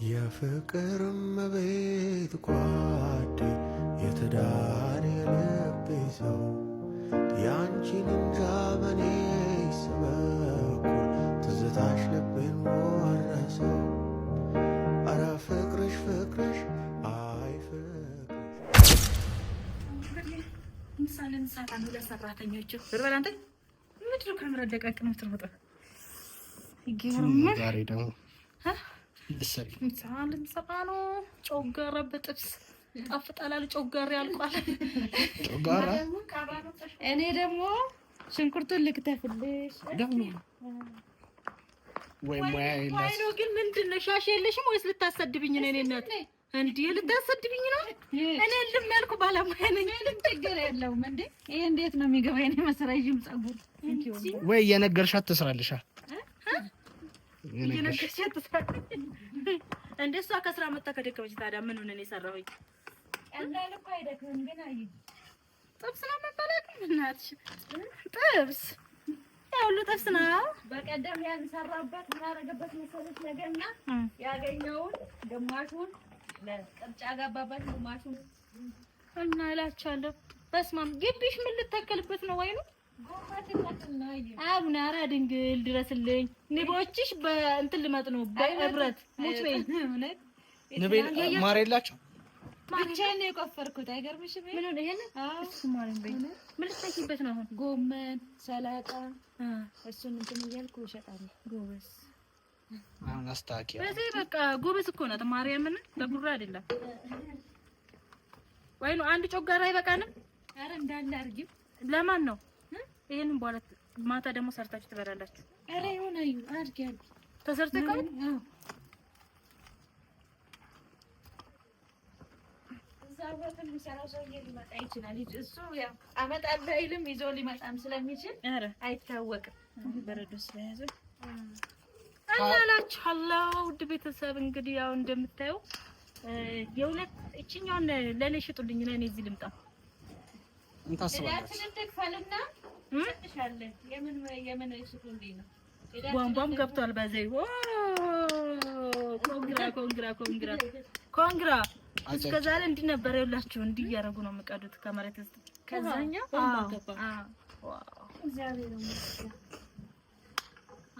የፍቅር መቤት ጓዴ የትዳር የልቤ ሰው ያንቺን እንጃ በኔ ስበኩል ትዝታሽ ልቤን ወረሰው። አረ ፍቅርሽ ፍቅርሽ አይ ፍቅርሽ ምሳሌን ሳታን ሁለት ሰራተኞች ብርበል አንተ ምድሩ ካሜራ ደቃቅ ነው ትሮጣ ይገርም ዛሬ ደግሞ ምሳሌን ሰባኖ ጮጋራ በጥብስ ጣፍጣላል ጮጋራ ያልቋል ጮጋራ እኔ ደግሞ ሽንኩርቱን ልክተፍልሽ ደግሞ ወይ ሙያ የለሽ ወይ ነው ግን ምንድነው ሻሽ የለሽም ወይስ ልታሰድብኝ ነው? እኔ እናት እንዴ ልታሰድብኝ ነው? እኔ ልም ያልኩ ባለሙያ ነኝ። ምንም ችግር የለውም። እንዴ ይሄ እንዴት ነው የሚገባኝ? እኔ መስራይም ጸጉር ወይ የነገርሻት ትስራልሻ የነገርሻት ትስራልሽ እንዴ? እሷ ከስራ መጣ ከደከመች ታዲያ ምን ሆነ ነው የሰራሁኝ? እንዳልኩ አይደክም ግን አይ ጥብስ ነው መባላት ምናትሽ ጥብስ ያውሉ ጥብስ ነው። በቀደም ያንሰራበት ማረገበት መሰለሽ ነገርና ያገኘውን ግማሹን ለቅርጫ ጋባባት ግማሹን እና እላቻለሁ። በስማም ግቢሽ ምን ልተከልበት ነው? ወይኑ አቡነ አራ ድንግል ድረስልኝ። ንቦችሽ በእንትን ልመጥ ነው በእብረት ሙት በይ ንቤ ማር የላቸው ብቻዬን ነው የቆፈርኩት። አይገርምሽም? ምን ነው ይሄን? እሱ ማረም በይ ምን ልትሰኪበት ነው? አሁን ጎመን ሰላጣ እሱን እንትን እያልኩ እሸጣለሁ። ጎበዝ አሁን አስታኪያ በዚህ በቃ ጎበዝ እኮ ናት ማርያምን። በጉራ አይደለም ወይ ነው? አንድ ጮጋራ አይበቃንም? አረ እንዳለ አርጊው። ለማን ነው ይሄንን? በኋላ ማታ ደግሞ ሰርታችሁ ትበላላችሁ። አረ ይሆናል አርጊያል ተሰርተከው ዛሬም የሚሰራው ሰውዬ ሊመጣ ይችላል። እሱ ያው አመጣለሁ አይልም ይዞ ሊመጣም ስለሚችል አይታወቅም። በረዶ ስለያዘ አላላችኋለሁ። ውድ ቤተሰብ እንግዲህ ያው እንደምታዩ የሁለት እቺኛውን ለኔ ሽጡልኝ እና እኔ እዚህ ልምጣ። እንታስባላችሁ እንተክፋልና እንሽሻለን። የምን ሽጡልኝ ነው? ቧንቧም ገብቷል በዘይ ኮንግራ እስከ ዛሬ እንዲህ ነበር ያላችሁ። እንዲህ እያደረጉ ነው የሚቀዱት ከመሬት ውስጥ ከዛኛው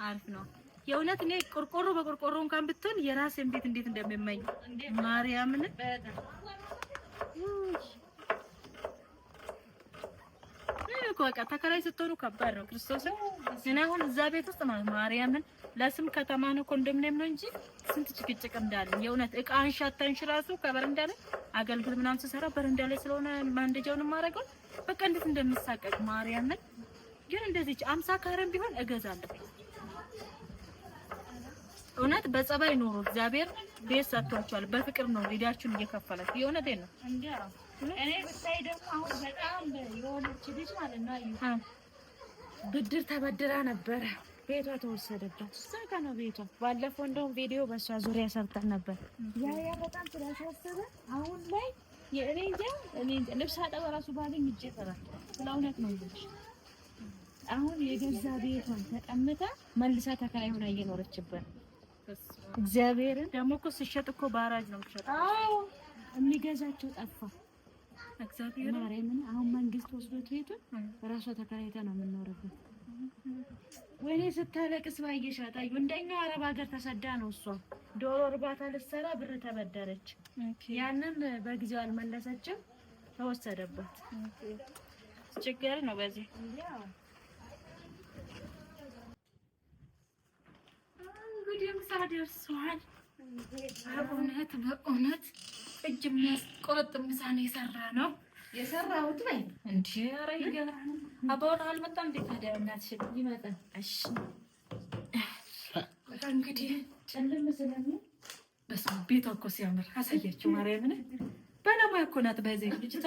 አሪፍ ነው የእውነት። እኔ ቆርቆሮ በቆርቆሮ እንኳን ብትሆን የራሴን ቤት እንዴት እንደሚመኝ ማርያምን። በቃ ተከራይ ስትሆኑ ከባድ ነው ክርስቶስ። እኔ አሁን እዛ ቤት ውስጥ ነው ማርያምን ለስም ከተማ ነው ኮንዶሚኒየም ነው እንጂ ስንት ጭቅጭቅ እንዳለ የእውነት እቃ አንሻታንሽ ራሱ ከበረንዳ ላይ አገልግል ምናምን ተሰራ በረንዳ ላይ ስለሆነ ማንደጃውን ማረጋው በቃ እንዴት እንደምሳቀቅ ማርያምን። ግን እንደዚህ 50 ካሬም ቢሆን እገዛለሁ እውነት። በጸባይ ኖሮ እግዚአብሔር ቤት ሰጥቷቸዋል። በፍቅር ነው ሊዳችሁን እየከፈላችሁ የእውነቴን ነው። እኔ ብታይ ደግሞ አሁን በጣም የሆነች ልጅ ማለት ነው ብድር ተበድራ ነበረ ቤቷ ተወሰደባት። እዛ ነው ቤቷ። ባለፈው እንደውም ቪዲዮ በሷ ዙሪያ ሰርተን ነበር። ያ በጣም ስላሳሰበ አሁን ላይ እኔ እንጃ ልብስ አጠባ ራሱ ባለኝ ይጀፈራል። ስለእውነት ነው ልጅ አሁን የገዛ ቤቷን ተቀምጣ መልሳ ተከራይ ሆና እየኖረችበት። እግዚአብሔርን ደግሞ እኮ ሲሸጥ እኮ ባራጅ ነው የሚሸጠው። አዎ የሚገዛቸው ጠፋ። እግዚአብሔር ማርያምን አሁን መንግስት ወስዶት ቤቱን ራሷ ተከራይታ ነው የምንኖርበት። ወይኔ ስታለቅስ ባየሻት። አዩ እንደኛው አረብ ሀገር ተሰዳ ነው እሷ ዶሮ እርባታ ልትሰራ ብር ተበደረች። ያንን በጊዜው አልመለሰችም፣ ተወሰደባት። ችግር ነው በዚህ እንግዲህ ምሳ ደርሷል። በእውነት እጅ የሚያስቆረጥ ምሳ ነው የሰራነው። የሰራሁት ላይ እንዴ ኧረ ይገርም። አባውን አልመጣም እንዴ ታዲያ? እናትሽ ይመጣል። እሺ እንግዲህ ጨልም ስለምን በስመ አብ ቤቷ እኮ ሲያምር አሳያችሁ። ማርያምን ባለሙያ እኮ ናት። በዚህ ልጅቷ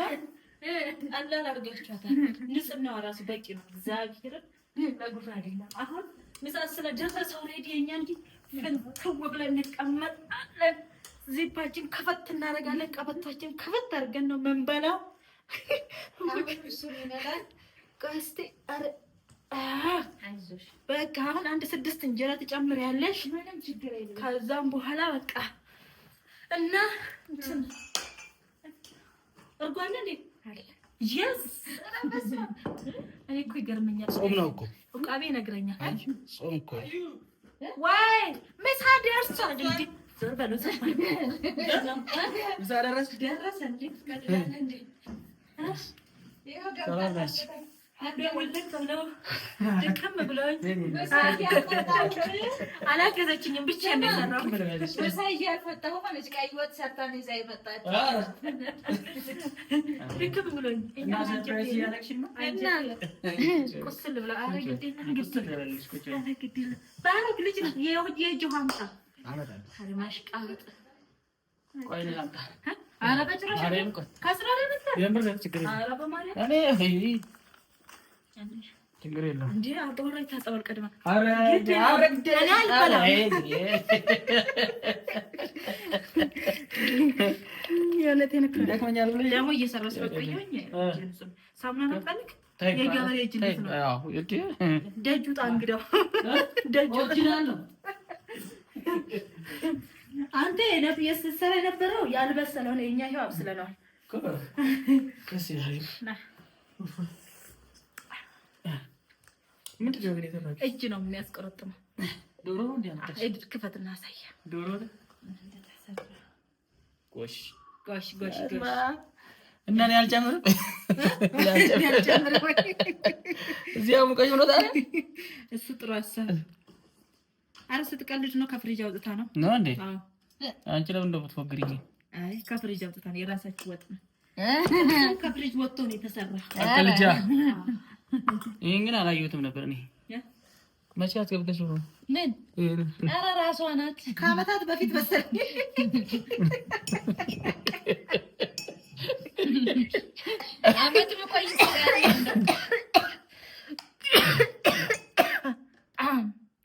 አላል አድርጋችኋታል። ንጽህናዋ ራሱ በቂ ነው። እግዚአብሔር ለጉራ አይደለም። አሁን ምሳ ስለደረሰ ኦልሬዲ የኛ እንዲህ ፍንትው ብለን እንቀመጣለን። ዚፓችን ከፈት እናደርጋለን። ቀበቷችን ከፈት አድርገን ነው መንበላው። ቀስቴ አረ አይዞሽ በቃ አሁን 1 6 እንጀራ ትጨምሪያለሽ። ምንም ችግር የለም። ከዛም በኋላ በቃ እና እርጓለ እንዴ yes እኔ እኮ ይገርመኛል ጾም ነው እኮ ኡቃቤ ነግረኛል ጾም እኮ ወይ ምሳ ደርሷል እንዴ ዞር በሉ ምሳ ደረሰ እንዴ ከደረሰ እንዴ ሰላም ነሽ አንዴ ወልደክ ብለው ደከም ብለውኝ አላገዘችኝም ብቻ ነው የሰራው ወሳይ ያልፈታው ማለት ቀይ ወጥ ሰርታ ነው ይዛ የመጣች ደከም ብለውኝ እና ሰርፕራይዝ ያለክሽማ እና ቁስል ብለው አረግዴና ግድል ባረክ ልጅ የጆሃምጣ አረማሽ ቃጥ ቆይ ላምጣ አረ በጭራሽ ከስራ ላይ መጣ የምር ችግር የለም አረ በማርያም እኔ ችግር የለም እንዴ አጥወራ ታጠበል ቀድማ አረ አረግደና አልበላ ያለቴን ከደከመኛል ብለ ደግሞ እየሰራስ በቆየኝ ሳሙና ነጣልክ የገበሬ እጅ ነው አዎ እዴ ደጁ ጣንግዳው ደጁ ይችላል አንተ የነፍስ ሰራ የነበረው ያልበሰለው ነው የኛ ህይወት አብስለናል ከስ ይሄ ምንድነው ግን የተባለው እጅ ነው የሚያስቆረጥመው ዶሮ ነው እንዴ እጅ ክፈትና አሳየ ዶሮ ጎሽ እና እኔ አልጨምርም እዚያ ሙቀኝ ነው ታዲያ እሱ ጥሩ አሰብ አረ ስትቀልድ ነው ከፍሪጅ አውጥታ ነው እንዴ አንቺ ለምን እንደምትወግሪኝ አይ ከፍሪጅ አውጥታ ነው የራሳችሁ ወጥ ነው ከፍሪጅ ወጥቶ ነው የተሰራ አቀልጃ ይሄን ግን አላየሁትም ነበር እኔ መቼ አስገብተሽ ነው ምን አረ ራሷ ናት ከአመታት በፊት መሰለኝ አመት መቆይ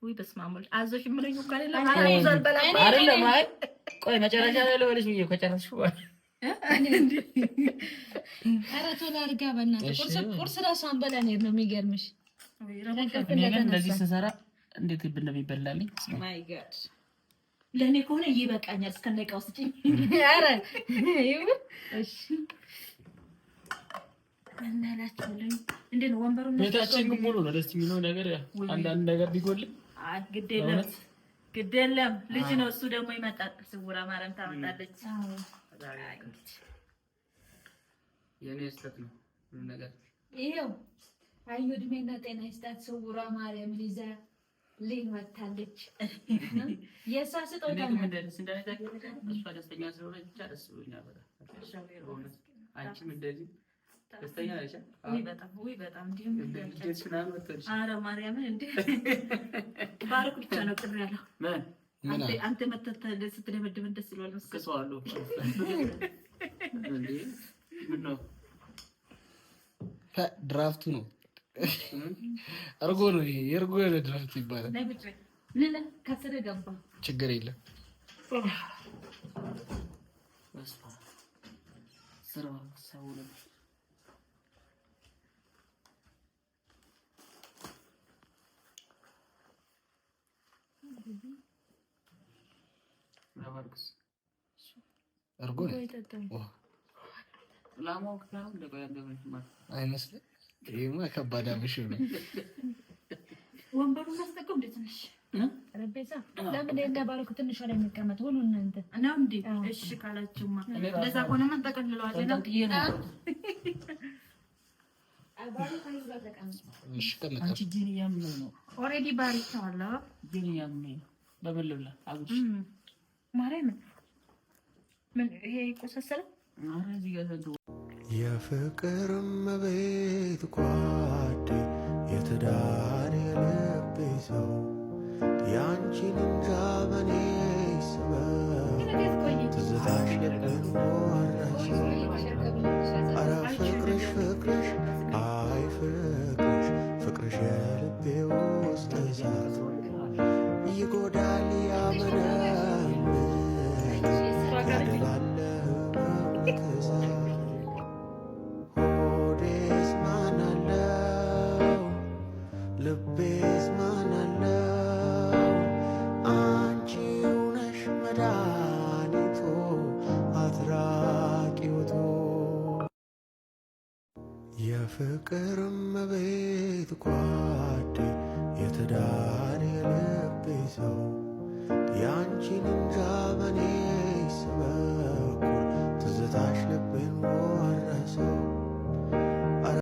ወይ በስማሙል አዞሽ ምንኝ እንኳን የለም አውዛል በላ አይደለም አይ ቆይ መጨረሻ ላይ ለወለሽ ብዬ ከጨረስሽ ኧረ ቶሎ አድርጋ በእናትህ ቁርስ እራሱ አንበላ ነው የሚገርምሽ እንደዚህ ስሰራ እንዴት እንደሚበላልኝ ማይ ጋድ ለእኔ ከሆነ ይበቃኛል እስከነ ዕቃው ስጪኝ ኧረ ይሁን እሺ እናላችሁልኝ እንዴት ነው ወንበሩን ቤታችን ሙሉ ነው ደስ የሚለው ነገር አንዳንድ ነገር ቢጎል ግድ የለም ልጅ ነው እሱ ደግሞ ይመጣል ስውራ ማረም ታመጣለች የኔ ስተት ነው ነገር ይሄው አዩ እድሜና ጤና ይስጣት ስውራ ማርያም ሊዛ ሊመታለች የሳ ስጦታ ነው እንደዚህ እሷ ደስተኛ ስለሆነች ብቻ ደስ ብሎኛል በጣም አንቺም እንደዚህ ደስተኛ ነሽ ወይ በጣም እንዴ አረ ማርያምን እንዴ ባርኩ ብቻ ነው ቅር ያለው አንተ መተተ ስትደመድም ደስ ይላል መስከሰዋለሁ እንዴ ምን ነው ድራፍቱ ነው አርጎ ነው የርጎ ድራፍት ይባላል ለለ ከስረ ገባ ችግር የለም ስራው ሰው ነው ለማርክስ አርጎ ነው ላማው ካው ለቆያ እንደሆነች ማለት አይመስልም ይሄማ ከባድ አብሽ ነው ወንበሩን ማስተቀም እንዴት ነሽ ረቤዛ ለምን እንደባረኩ ትንሽ ላይ የሚቀመጥ ሁሉ እናንተ እና እንዴ እሺ ካላችሁማ ለዛ ቆነ ማጠቀልለዋል ነው ይሄ አባሪ ታይዛ ተቀመጥ እሺ ከመጣ አንቺ ጂኒያም ነው ኦሬዲ ባሪታዋላ ጂኒያም ነው በበለላ አብሽ ማርያም ምን ይሄ ቆሰሰለ አረ እዚህ ጋር ተው የፍቅር መቤት ጓዴ የትዳር የልቤ ሰው ያንቺን እንጃ በኔ ስበብ ትዝታሽ ልብን ወረሽ አረ ፍቅርሽ ፍቅርሽ አይ ፍቅርሽ ፍቅርሽ የልቤ ውስጥ እሳት ይጎዳል ያመነምን ያደላለ ህመም ሆዴስ ማን አለው ልቤስ ማን አለው አንቺው ነሽ መድኃኒቱ አትራቂውቶ የፍቅር እመቤት ጓዴ